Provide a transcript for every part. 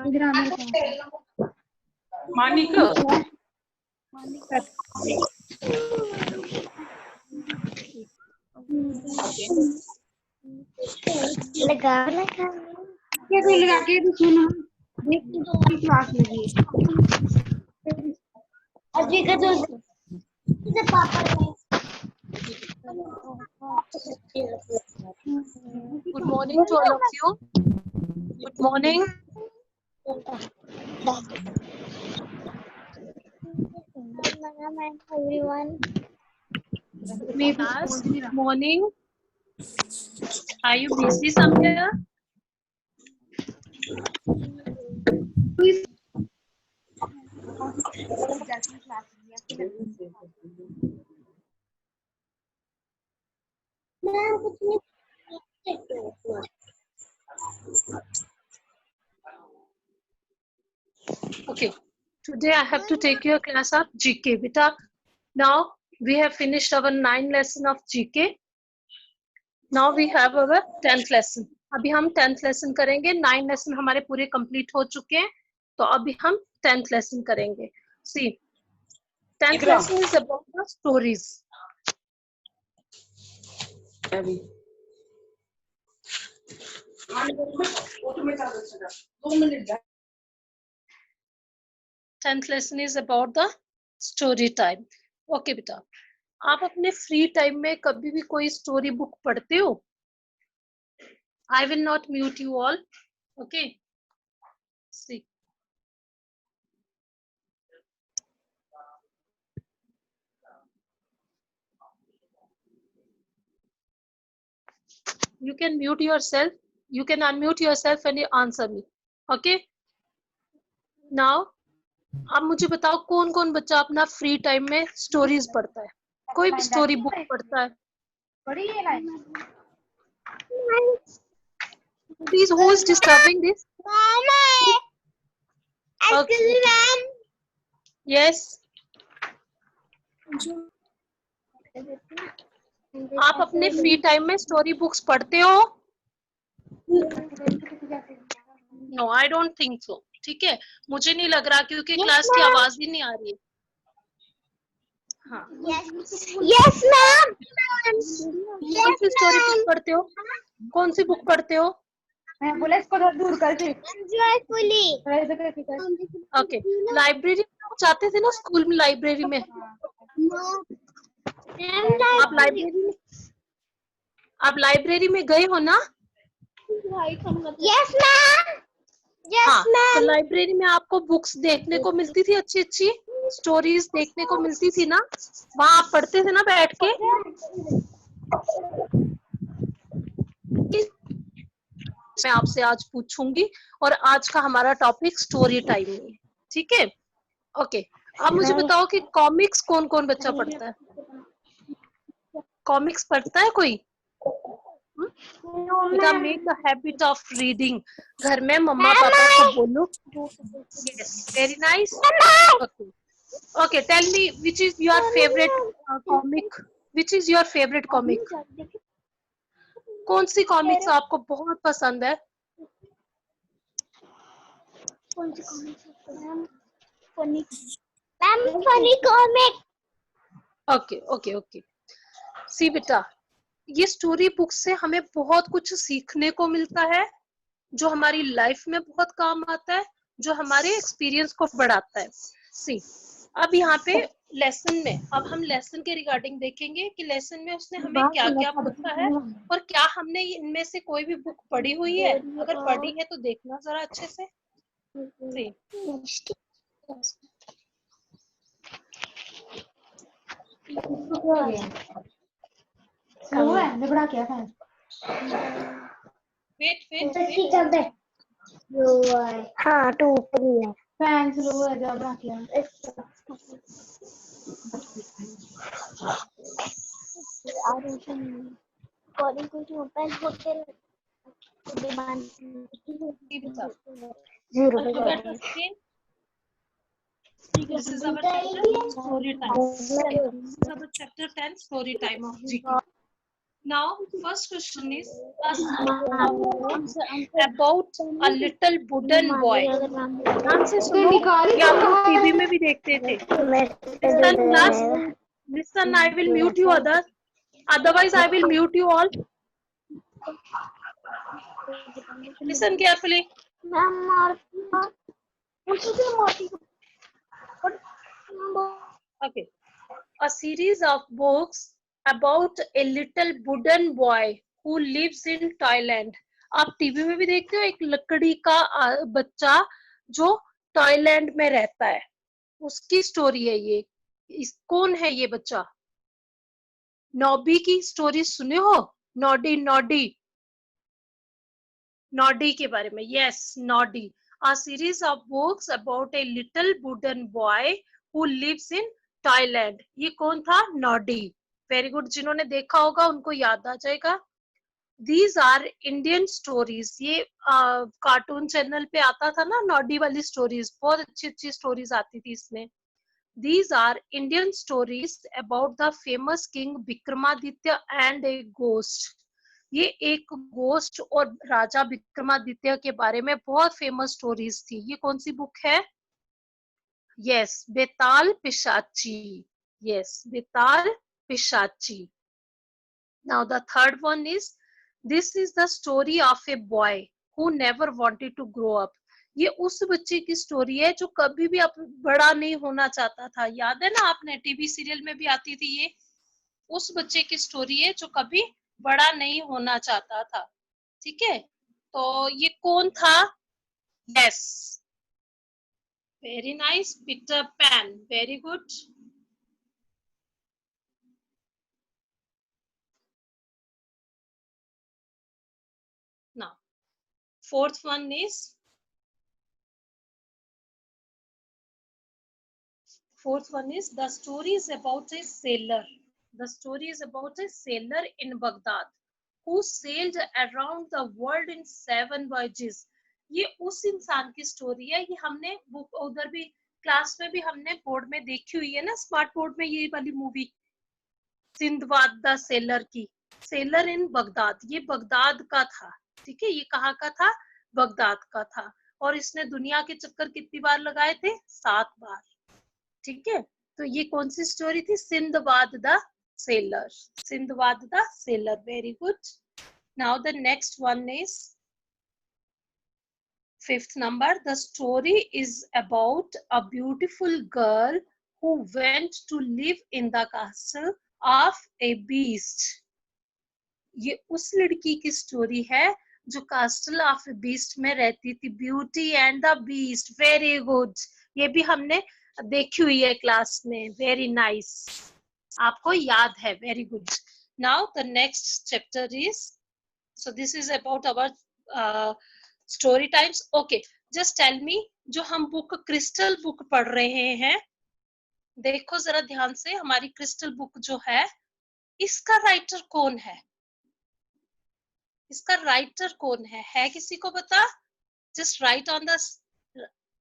इधर आना मानिक लगा लगा के भी सुनो देख तो क्लास लगी अभी का जो पापा Good morning to all of you. Good morning. everyone. Class, good morning. Are you busy somewhere? Okay. Today I have to take your class of GK. Beta, now we have finished our 9th lesson of GK. Now we have our 10th lesson. अभी हम 10th lesson करेंगे. 9 lesson हमारे पूरे complete हो चुके हैं. तो अभी हम 10th lesson करेंगे. See, 10th lesson is about the stories. 10th lesson is about the story time. Okay बेटा, आप अपने फ्री टाइम में कभी भी कोई स्टोरी बुक पढ़ते हो? I will not mute you all. Okay. See. You can mute yourself. You can unmute yourself and you answer me. Okay. Now, अब मुझे बताओ कौन कौन बच्चा अपना फ्री टाइम में स्टोरीज पढ़ता है? कोई भी स्टोरी बुक पढ़ता है? Please, who is disturbing this? Okay. Yes. आप अपने फ्री टाइम में स्टोरी बुक्स पढ़ते हो? No, I don't think so. ठीक है, मुझे नहीं लग रहा क्योंकि क्लास की आवाज ही नहीं आ रही है. हाँ. Yes ma'am. कौन सी स्टोरी बुक पढ़ते हो? कौन सी बुक पढ़ते हो? मैं बोला इसको दूर करके. ओके. लाइब्रेरी जाते थे ना स्कूल में, लाइब्रेरी में. आप लाइब्रेरी में गए हो ना? Yes ma'am. हाँ, तो लाइब्रेरी में आपको बुक्स देखने को मिलती थी, अच्छी अच्छी स्टोरीज देखने को मिलती थी ना? वहाँ आप पढ़ते थे ना बैठ के? मैं आपसे आज पूछूंगी और आज का हमारा टॉपिक स्टोरी टाइम है. ठीक है? ओके. अब मुझे बताओ कि कॉमिक्स कौन कौन बच्चा पढ़ता है? कॉमिक्स पढ़ता है कोई? बेटा, make the habit of reading. घर में मम्मा पापा को बोलो. Very nice. Okay. Okay, tell me which is your favourite comic? Which is your favourite comic? कौन सी कॉमिक्स आपको बहुत पसंद है? Funny comic. Okay okay okay. See बेटा, ये स्टोरी बुक से हमें बहुत कुछ सीखने को मिलता है, जो हमारी लाइफ में बहुत काम आता है, जो हमारे एक्सपीरियंस को बढ़ाता है. सी, अब यहाँ पे लेसन में, अब हम लेसन के रिगार्डिंग देखेंगे कि लेसन में उसने हमें क्या क्या पूछा है और क्या हमने इनमें से कोई भी बुक पढ़ी हुई है. अगर पढ़ी है तो देखना जरा अच्छे से. सी, वेट. हाँ तो ऊपर ही है. फैन स्लो है जब रख लिया. कॉलिंग कुछ मोबाइल होटल डिमांड सी बेटा, 0 look at the screen. This is our chapter story time. This is our chapter 10 story time of GK. Now, first question is a about a little wooden boy. ध्यान से सुनो, ये आप लोग TV में भी देखते थे. Listen, class. Listen, I will mute you others. Otherwise, I will mute you all. Listen carefully. Okay. A series of books about a little wooden boy who lives in Thailand. आप TV में भी देखते हो, एक लकड़ी का बच्चा जो थाईलैंड में रहता है, उसकी स्टोरी है ये. कौन है ये बच्चा? नॉबी की स्टोरी सुने हो? नॉडी नॉडी नॉडी के बारे में. Yes, Noddy. A series of books about a little wooden boy who lives in Thailand. ये कौन था? नॉडी. Very good. जिन्होंने देखा होगा उनको याद आ जाएगा. These are Indian stories. ये कार्टून चैनल पे आता था ना नॉडी वाली स्टोरीज, बहुत अच्छी अच्छी स्टोरीज आती थी इसमें. These are Indian stories about the famous king Vikramaditya and a ghost. ये एक गोस्ट और राजा विक्रमादित्य के बारे में बहुत फेमस स्टोरीज थी. ये कौन सी बुक है? Yes, Betaal Pishachi. Yes, Betaal Pishachi. Now the third one is, this is the story of a boy who never wanted to grow up. ये उस बच्चे की स्टोरी है जो कभी भी बड़ा नहीं होना चाहता था. याद है ना, आपने टीवी सीरियल में भी आती थी ये. उस बच्चे की स्टोरी है जो कभी बड़ा नहीं होना चाहता था. ठीक है, तो ये कौन था? Yes, very nice, Peter pan. Very good. Now, fourth one is the story is about a sailor. The story is about a sailor in Baghdad who sailed around the world in 7 voyages. ये उस इंसान की story है. ये हमने book उधर भी class में भी हमने बोर्ड में देखी हुई है ना, स्मार्ट बोर्ड में, ये वाली मूवी सिंदबाद द सेलर की. सेलर इन बगदाद, ये बगदाद का था. ठीक है, ये कहाँ का था? बगदाद का था. और इसने दुनिया के चक्कर कितनी बार लगाए थे? 7 बार. ठीक है, तो ये कौन सी स्टोरी थी? Sinbad the seller. Sinbad the seller. Very good. Now the next one is fifth number. The story is about a beautiful girl who went to live in the castle of a beast. ये उस लड़की की story है जो कास्टल of beast में रहती थी. Beauty and the beast. Very good. ये भी हमने देखी हुई है क्लास में. वेरी नाइस, आपको याद है. Very good. Now the next chapter is, so this is about our story times. Okay, just tell me, जो हम बुक क्रिस्टल बुक पढ़ रहे हैं, देखो जरा ध्यान से, हमारी क्रिस्टल बुक जो है, इसका राइटर कौन है? इसका राइटर कौन है किसी को पता? जस्ट राइट ऑन द,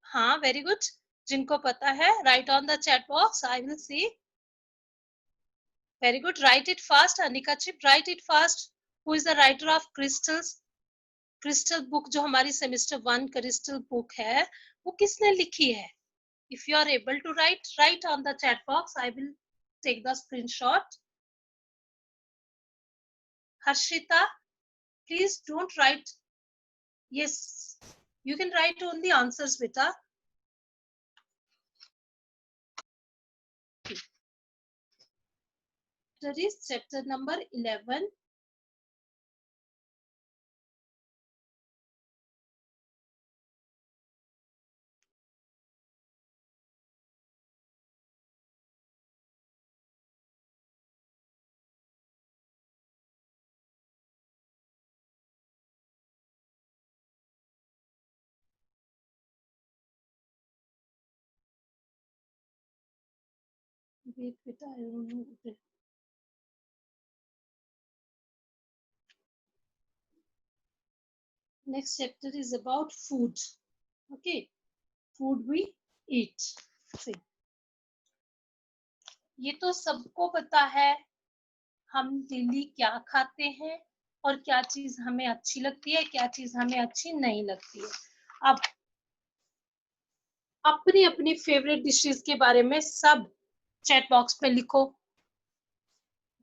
हाँ, वेरी गुड. जिनको पता है, right on the chat box. I will see. Very good. Right it fast. Anika chip, right it fast. Who is the writer of crystals? Crystal book जो हमारी semester 1 crystal book है, वो किसने लिखी है? If you are able to write, write on the chat box. I will take the screenshot. Harshita, please don't write. Yes, you can write only answers, beta. That is chapter number 11. Wait, beta, I don't know. Next chapter is about food. Okay, food we eat. See, ये तो सबको पता है हम daily क्या खाते हैं और क्या चीज हमें अच्छी लगती है, क्या चीज हमें अच्छी नहीं लगती है। अब अपनी अपनी फेवरेट डिशेस के बारे में सब चैट बॉक्स में लिखो,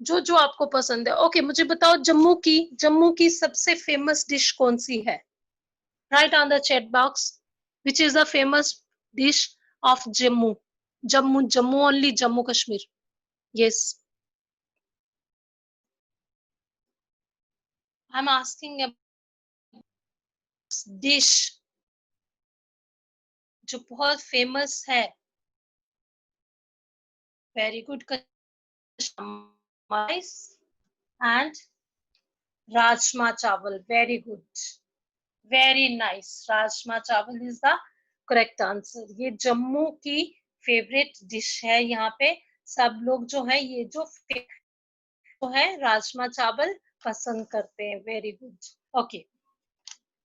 जो जो आपको पसंद है। ओके, मुझे बताओ जम्मू की सबसे फेमस डिश कौन सी है? Right on the chat box, which is the famous dish of Jammu? Jammu only, Jammu Kashmir. Yes, I am asking dish जो बहुत फेमस है। वेरी गुड, एंड राजमा चावल। Very good, very nice. Rajma चावल इज द करेक्ट आंसर। ये जम्मू की favourite dish है। यहाँ पे सब लोग जो है ये जो है राजमा चावल पसंद करते हैं। Very good. Okay,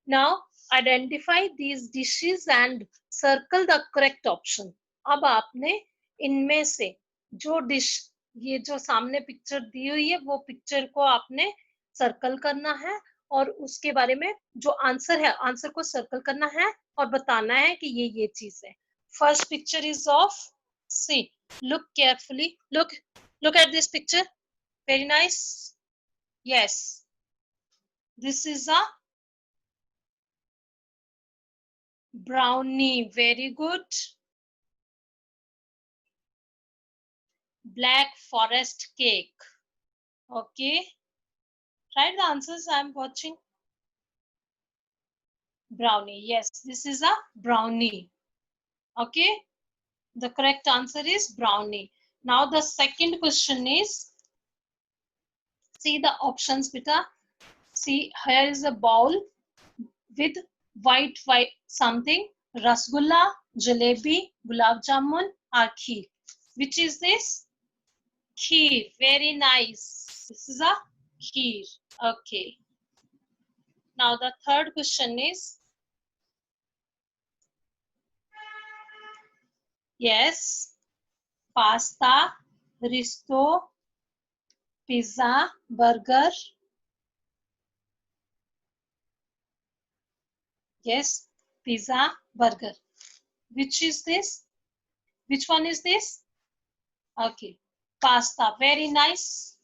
now identify these dishes and circle the correct option. अब आपने इनमें से जो डिश, ये जो सामने पिक्चर दी हुई है वो पिक्चर को आपने सर्कल करना है और उसके बारे में जो आंसर है आंसर को सर्कल करना है और बताना है कि ये चीज है। First picture is of, see, look carefully, look at this picture. Very nice. Yes, this is a brownie. Very good. Black forest cake. Okay, write the answers. I'm watching. Brownie. Yes, this is a brownie. Okay, the correct answer is brownie. Now the second question is, see the options beta. See, here is a bowl with white something, rasgulla, jalebi, gulab jamun or kheer. Which is this? Kheer. Very nice. This is a kheer. Okay. Now the third question is, yes, pasta, risotto, pizza, burger. Yes, pizza, burger. Which is this? Which one is this? Okay, pasta. Very nice.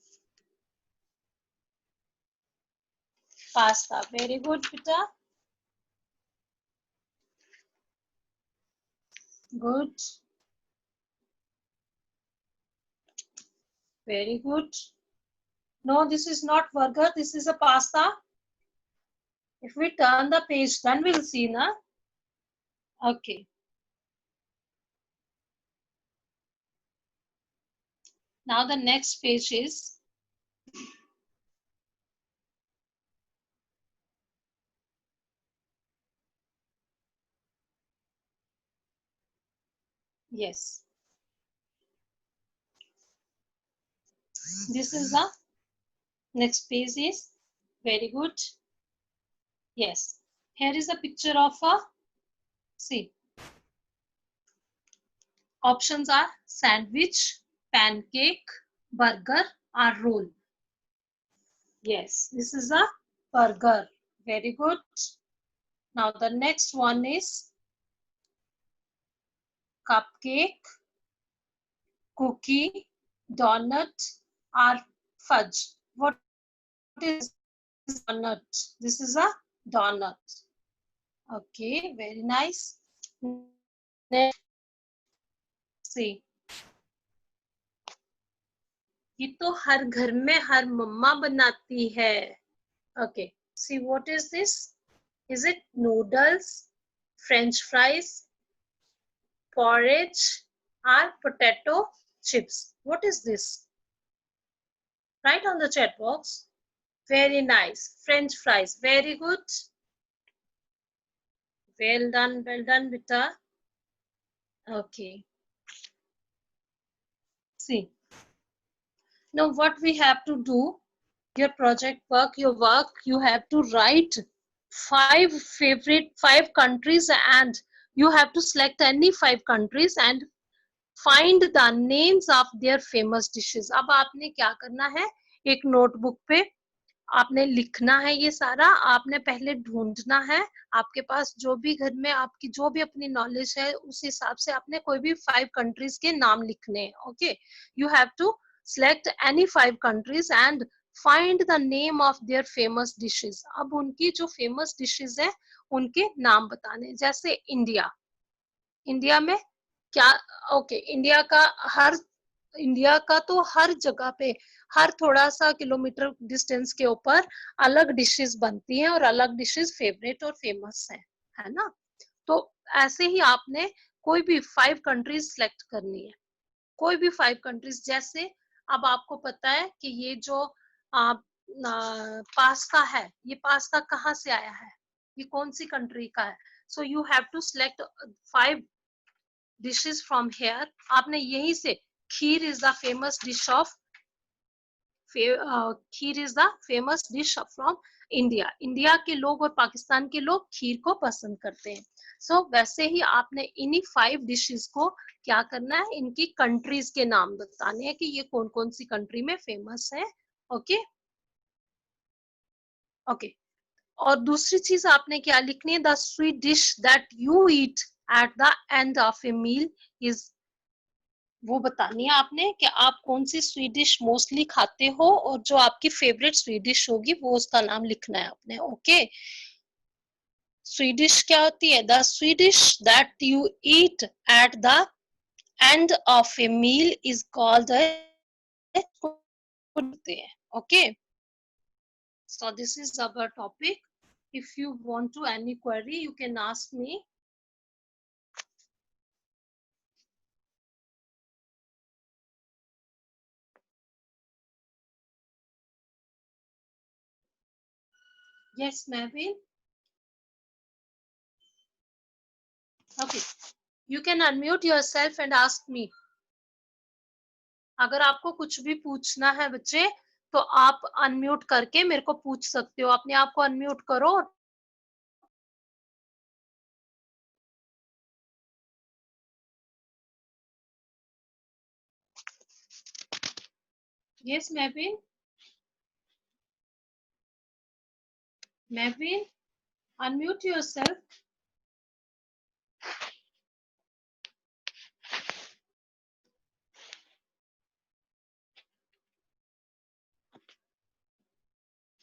Pasta. Very good, Peter. Good. Very good. No, this is not burger. This is a pasta. If we turn the page, then we'll see, na? Okay. Now the next page is, yes, this is the next page is, very good. Yes, here is a picture of a, see, options are sandwich, pancake, burger or roll. Yes, this is a burger. Very good. Now the next one is cupcake, cookie, donut or fudge. What is donut? This is a donut. Okay, very nice. Next, see, ये तो हर घर में हर मम्मा बनाती है. Okay, see, what is this? Is it noodles, French fries, porridge or potato chips? What is this? Write on the chat box. Very nice, French fries. Very good. Well done, beta. Okay. See, now what we have to do, your project work, you have to write 5 countries and you have to select any 5 countries and find the names of their famous dishes. अब आपने क्या करना है, एक notebook पे आपने लिखना है ये सारा, आपने पहले ढूंढना है आपके पास जो भी घर में आपकी जो भी अपनी नॉलेज है उस हिसाब से आपने कोई भी 5 कंट्रीज के नाम लिखने हैं। Okay, you have to select any 5 countries and find the name of their famous dishes। अब उनकी जो फेमस डिशेस है उनके नाम बताने, जैसे इंडिया, इंडिया में क्या, ओके इंडिया का तो हर जगह पे हर थोड़ा सा किलोमीटर डिस्टेंस के ऊपर अलग डिशेस बनती हैं और अलग डिशेस फेवरेट और फेमस है ना। तो ऐसे ही आपने कोई भी 5 कंट्रीज सिलेक्ट करनी है, कोई भी 5 कंट्रीज। जैसे अब आपको पता है कि ये जो पास्ता है, ये पास्ता कहाँ से आया है, ये कौन सी कंट्री का है। So you have to select 5 dishes from here। आपने यहीं से, kheer is the famous dish of, kheer is the famous dish from India. India के लोग और पाकिस्तान के लोग खीर को पसंद करते हैं। सो वैसे ही आपने इन्हीं 5 डिशेस को क्या करना है, इनकी कंट्रीज के नाम बताने हैं कि ये कौन कौन सी कंट्री में फेमस है। Okay okay. और दूसरी चीज आपने क्या लिखनी है, the sweet dish that you eat at the end of a meal is, वो बतानी है आपने कि आप कौन सी स्वीट डिश मोस्टली खाते हो और जो आपकी फेवरेट स्वीट डिश होगी वो उसका नाम लिखना है आपने। ओके, स्वीट डिश क्या होती है, the sweet dish that you eat at the end of a meal is called okay. So this is our topic. If you want to any query, you can ask me. Yes, Mehvin. Okay, you can unmute yourself and ask me. अगर आपको कुछ भी पूछना है बच्चे तो आप unmute करके मेरे को पूछ सकते हो, अपने आप को अनम्यूट करो। Yes, Mehvin. Mehvin, unmute yourself.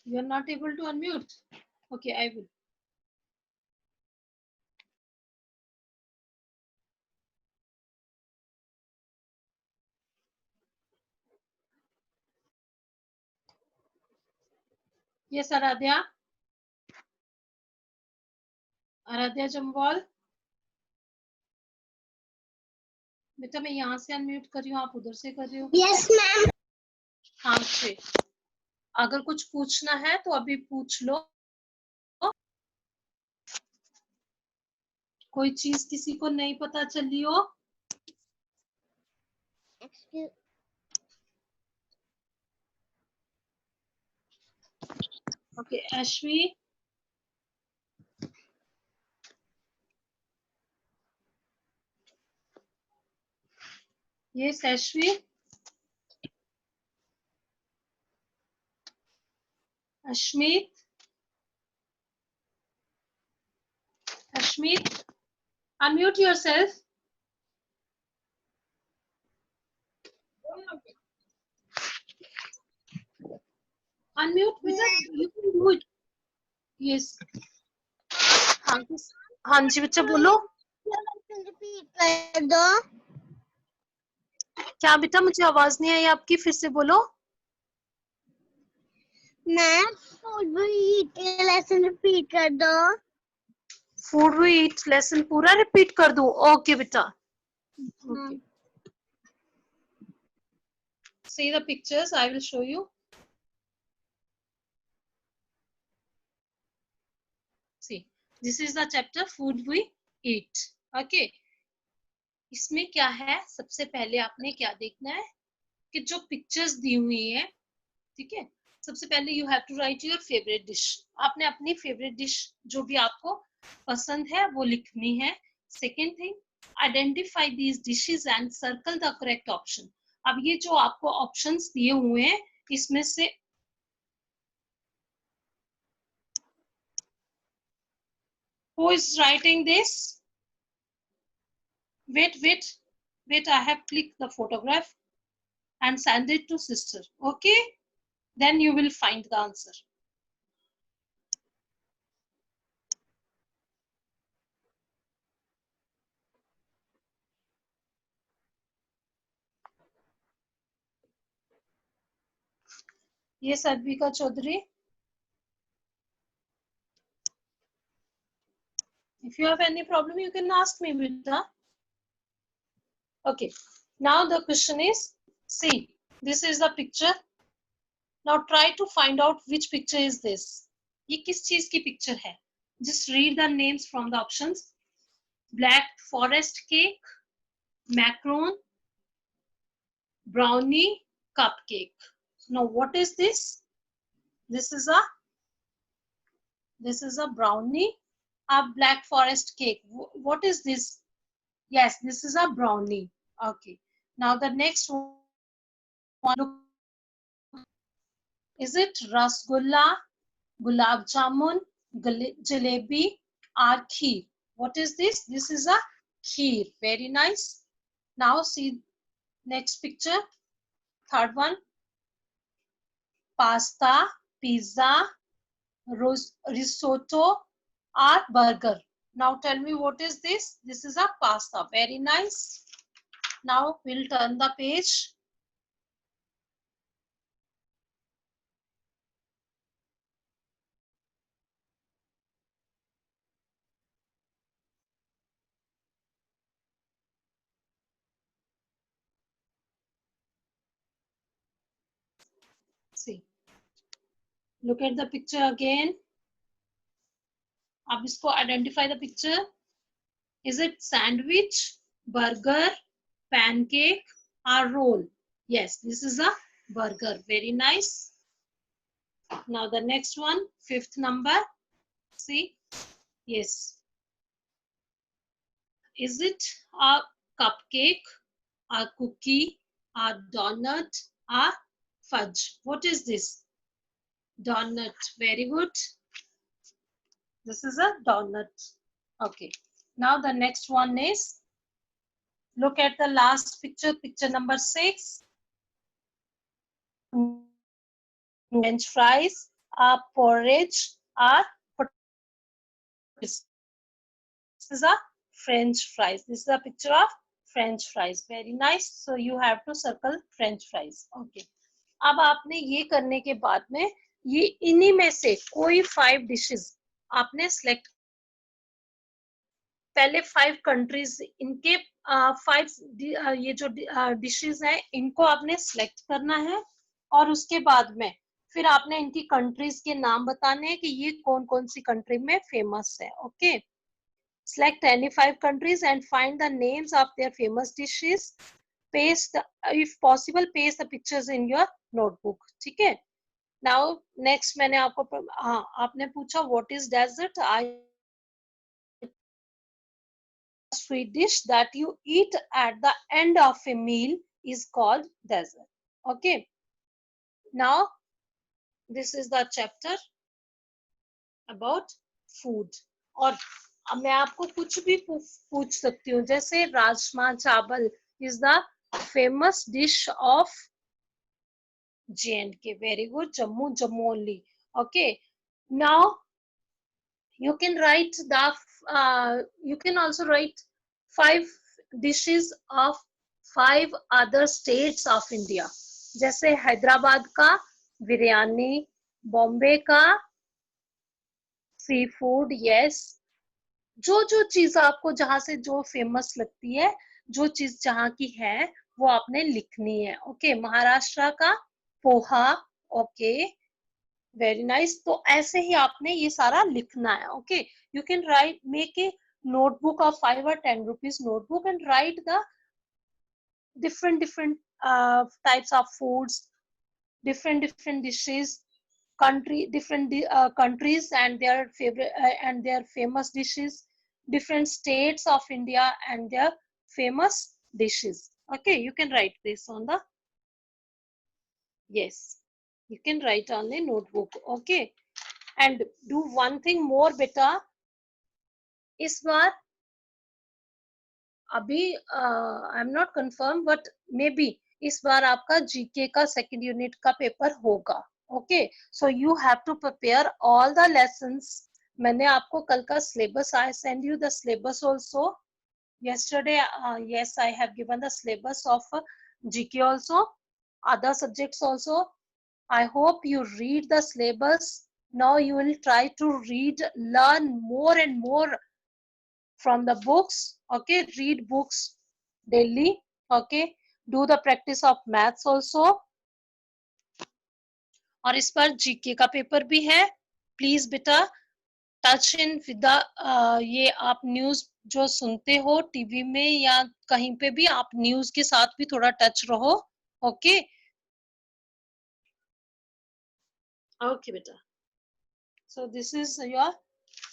You are not able to unmute. Okay, I will. Yes, Aradhya. Aradhya Jambal. बेटा मैं यहाँ से अनम्यूट कर रही हूँ, आप उधर से कर रहे हो। Yes ma'am. हाँ से अगर कुछ पूछना है तो अभी पूछ लो। कोई चीज किसी को नहीं पता चली हो। Okay, अश्वी। Yes, Ashvi. Ashmeet. Ashmeet, unmute yourself. Unmute, beta. You can do it. Yes. हाँ जी बच्चा बोलो। रिपीट कर दो। क्या बेटा, मुझे आवाज नहीं आई आपकी, फिर से बोलो। Ma'am food we eat lesson repeat कर दो। फूड वी ईट लेसन पूरा रिपीट कर दूं? ओके बेटा। Okay. See the pictures, I will show you. See, this is the chapter food we eat. Okay. इसमें क्या है, सबसे पहले आपने क्या देखना है कि जो पिक्चर्स दी हुई है, ठीक है, सबसे पहले you have to write your favourite dish. आपने अपनी फेवरेट डिश जो भी आपको पसंद है वो लिखनी है। Second thing, Identify these dishes and circle the correct option. अब ये जो आपको ऑप्शंस दिए हुए हैं इसमें से who is writing this? Wait, I have clicked the photograph and send it to sister. Okay, then you will find the answer. ये सदविका Chaudhary. If you have any problem, you can ask me, Vita. Okay, now the question is, see, this is the picture. Now try to find out which picture is this. ये किस चीज की picture है? Just read the names from the options. Black forest cake, macaron, brownie, cupcake. Now what is this? This is a brownie, a black forest cake. What is this? Yes, this is a brownie. Okay. Now the next one, look, is it rasgulla, gulab jamun, jalebi, or kheer? What is this? This is a kheer. Very nice. Now see next picture. Third one, pasta, pizza, risotto, or burger. Now tell me what is this? This is a pasta. Very nice. Now we'll turn the page. See. Look at the picture again. अब इसको identify the picture. Is it sandwich, burger, pancake, or roll? Yes, this is a burger. Very nice. Now the next one, fifth number. See, yes. Is it a cupcake, a cookie, a donut, or fudge? What is this? Donut. Very good. This is a donut. Okay. Now the next one is, look at the last picture, picture number 6. French fries, a porridge, or this is a French fries. This is a picture of French fries. Very nice. So you have to circle French fries. Okay. अब आपने ये करने के बाद में ये इन्हीं में से कोई 5 डिशेस आपने सिलेक्ट, पहले 5 कंट्रीज इनके 5 ये जो डिशेस हैं इनको आपने सिलेक्ट करना है और उसके बाद में फिर आपने इनकी कंट्रीज के नाम बताने हैं कि ये कौन कौन सी कंट्री में फेमस है. Okay, select any 5 countries and find the names of their famous dishes. Paste, if possible, paste the pictures in your notebook. ठीक है. Now next मैंने आपको आपने पूछा what is dessert. I sweet dish that you eat at the end of a meal is called dessert. Okay. Now this is the chapter about food. और अब मैं आपको कुछ भी पूछ सकती हूँ, जैसे राजमा चावल is the famous dish of J&K. Very good. Jammu only. Okay. Now you can write the you can also write 5 dishes of 5 other states of India. जैसे हैदराबाद का बिरयानी, बॉम्बे का सी फूड. यस, जो चीज आपको जहां से जो फेमस लगती है, जो चीज जहां की है वो आपने लिखनी है. ओके. महाराष्ट्र का पोहा. Okay, very nice. तो ऐसे ही आपने ये सारा लिखना है. Okay, you can write, make a notebook of 5 or 10 rupees notebook and write the different types of foods, different dishes, different countries and their favorite and their famous dishes. different states of India and their famous dishes. Okay, you can write this on the, yes, you can write on a notebook. Okay, and do one thing more beta. इस बार अभी I am not confirm but may be इस बार आपका GK का second unit का paper होगा. Okay, so you have to prepare all the lessons. मैंने आपको कल का syllabus, I send you the syllabus also yesterday. Yes, I have given the syllabus of GK also, other subjects also. I hope you read the syllabus. Now you will try to learn more and more from the books. Okay, read books daily. Okay, do the practice of maths also. और इस बार GK का paper भी है. Please बेटा touch in with the, ये आप news जो सुनते हो टीवी में या कहीं पे भी, आप न्यूज के साथ भी थोड़ा टच रहो. ओके ओके बेटा. सो this is your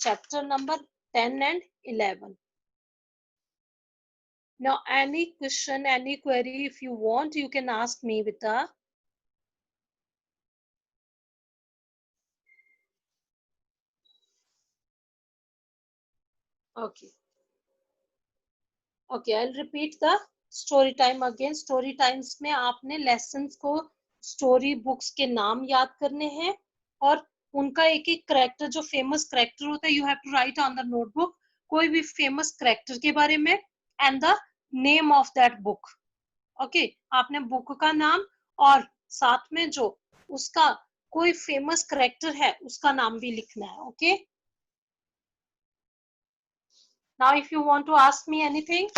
chapter number 10 and 11. Now any question, any query, if you want, you can ask me, beta. Okay. Okay, I'll repeat the story time again. Story times में आपने lessons को story books के नाम याद करने हैं और उनका एक एक करेक्टर, जो फेमस करेक्टर होता है, you have to write on the notebook कोई भी फेमस करेक्टर के बारे में and the name of that book. Okay, आपने बुक का नाम और साथ में जो उसका कोई फेमस करेक्टर है उसका नाम भी लिखना है. Okay, now if you want to ask me anything,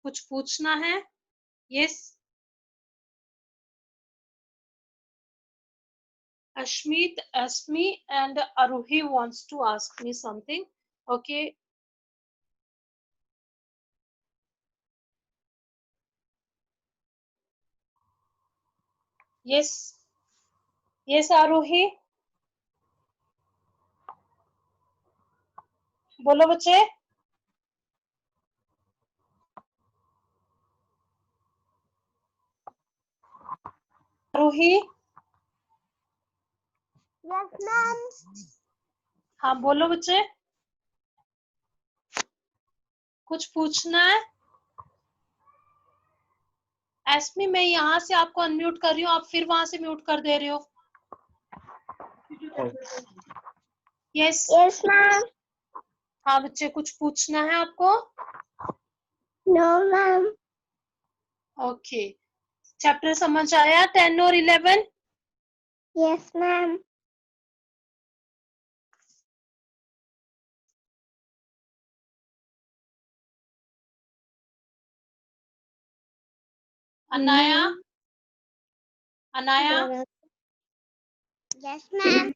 कुछ पूछना है? Yes. Ashmeet, Asmi and Aruhi wants to ask me something. Okay. Yes. Yes, Aruhi. बोलो बच्चे. Aruhi. Yes, ma'am. हाँ बोलो बच्चे. कुछ पूछना है? एस्मी, मैं यहाँ से आपको अनम्यूट कर रही हूँ, आप फिर वहां से म्यूट कर दे रहे हो. यस. Yes, ma'am. हाँ बच्चे, कुछ पूछना है आपको? No, ma'am. ओके. चैप्टर समझ आया 10 और 11? Yes, ma'am. Anaya. Anaya. Yes, ma'am.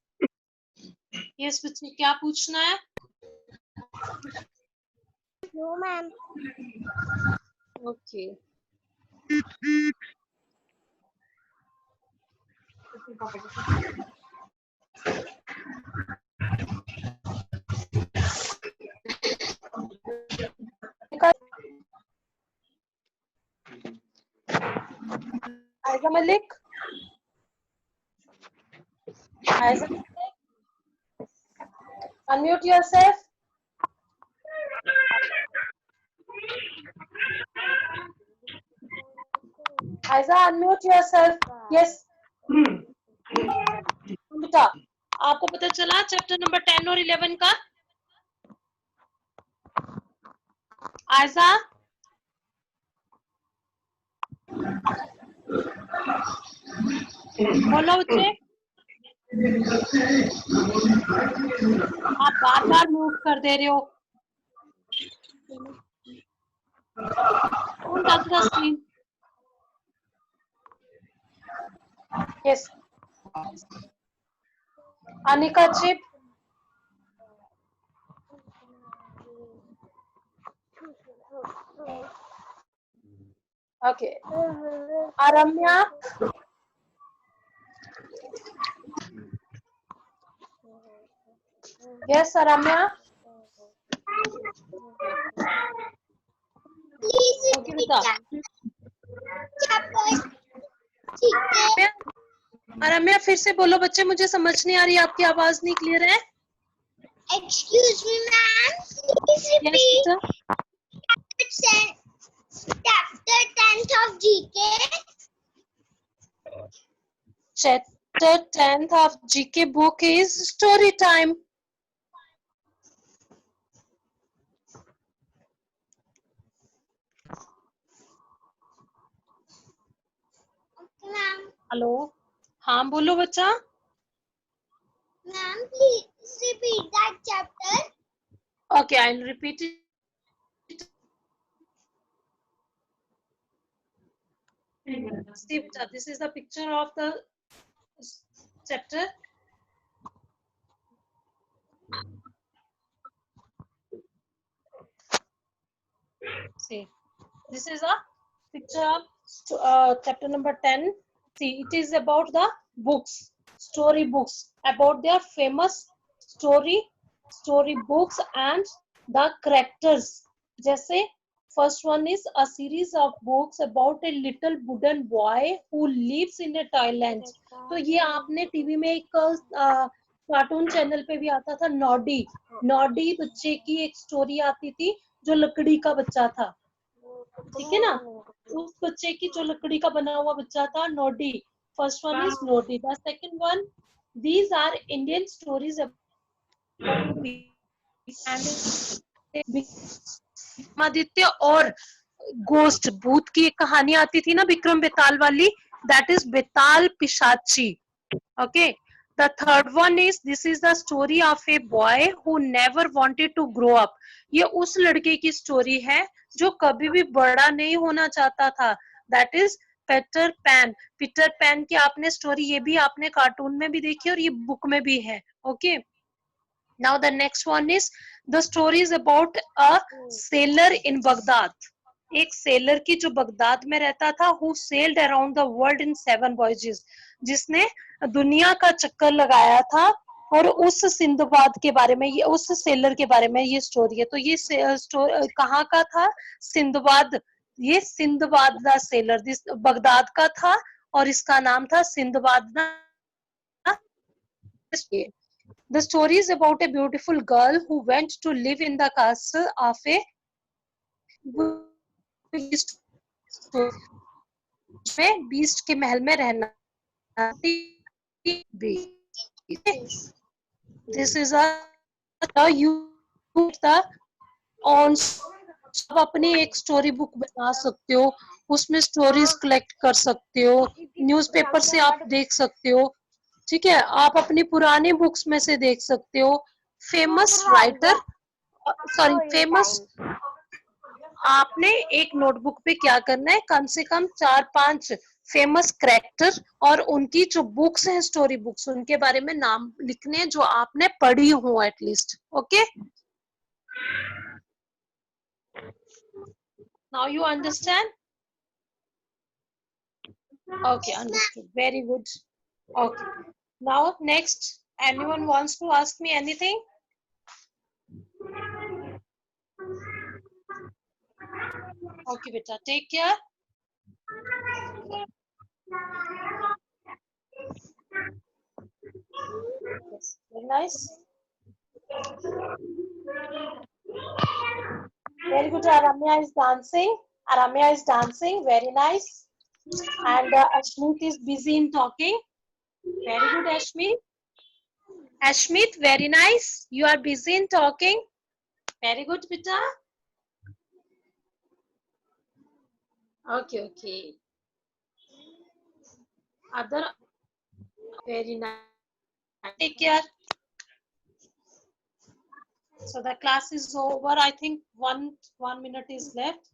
Yes बच्चे, क्या पूछना है? No, ma'am. Okay. Aiza Malik. Aiza Malik. Unmute yourself. Aiza, unmute yourself. Yes. बेटा, आपको पता चला चैप्टर नंबर 10 और 11 का? आयजा. बोलो बच्चे. आप बार बार म्यूट कर दे रहे हो. Don't touch the screen. Yes. Anika Chip. Okay. Aramya. Yes, Aramya. Please Okay, repeat बेटा. chapter. ठीक है. अरम्या फिर से बोलो बच्चे, मुझे समझ नहीं आ रही, आपकी आवाज नहीं क्लियर है. Excuse me, ma'am. Please Yes, repeat बेटा. chapter 10th of GK. Chapter 10th of GK book is story time. Okay, ma'am. Hello. हाँ बोलो बच्चा. Ma'am, please repeat that chapter. Okay, I'll repeat it. See beta, this is the picture of the chapter. See, this is a picture of chapter number 10. See, it is about the books, story books, about their famous story books and the characters. जैसे first one is a series of books about a little wooden boy who lives in a Thailand. तो ये आपने TV में एक cartoon channel पे भी आता था, नॉडी. नॉडी बच्चे की एक स्टोरी आती थी जो लकड़ी का बच्चा था. ठीक है ना. उस बच्चे की जो लकड़ी का बना हुआ बच्चा था, Noddy. First one is Noddy. The second one, these are Indian stories Vikramaditya और गोस्ट, भूत की एक कहानी आती थी ना विक्रम बेताल वाली, that is Betaal Pishachi. Okay. The third one is, this is the story of a boy who never wanted to grow up. ये उस लड़के की स्टोरी है जो कभी भी बड़ा नहीं होना चाहता था. That is Peter pan. Peter pan की आपने स्टोरी, ये भी आपने कार्टून में भी देखी और ये बुक में भी है. Okay. Now the next one is, the story is about a sailor in Baghdad. एक सेलर की जो बगदाद में रहता था, who sailed around the world in 7 voyages, जिसने दुनिया का चक्कर लगाया था. और उस सिंदबाद के बारे में, ये उस सेलर के बारे में ये स्टोरी है. तो ये स्टोरी कहाँ का था? सिंदबाद. ये सिंदबाद द सेलर बगदाद का था और इसका नाम था Sinbad. The story is about a beautiful girl who went to live in the castle of a beast के महल में रहना. This is a you the on आप अपनी एक स्टोरी बुक बना सकते हो, उसमें स्टोरीज कलेक्ट कर सकते हो, न्यूज़पेपर से आप देख सकते हो. ठीक है. आप अपनी पुरानी बुक्स में से देख सकते हो. फेमस राइटर, सॉरी फेमस, आपने एक नोटबुक पे क्या करना है, कम से कम 4-5 फेमस कैरेक्टर और उनकी जो बुक्स हैं, स्टोरी बुक्स, उनके बारे में नाम लिखने हैं जो आपने पढ़ी हो at least. Okay. Now you understand? Okay, understood. Very good. Okay. Now next, anyone wants to ask me anything? Okay, beta, take care. Yes, very nice. Very good. Aramya is dancing. Aramya is dancing. Very nice. And Ashmit is busy in talking. Very good, Ashmit. Ashmit, very nice. You are busy in talking. Very good, beta. Okay, okay. Other, very nice. Take care. So the class is over. I think one minute is left.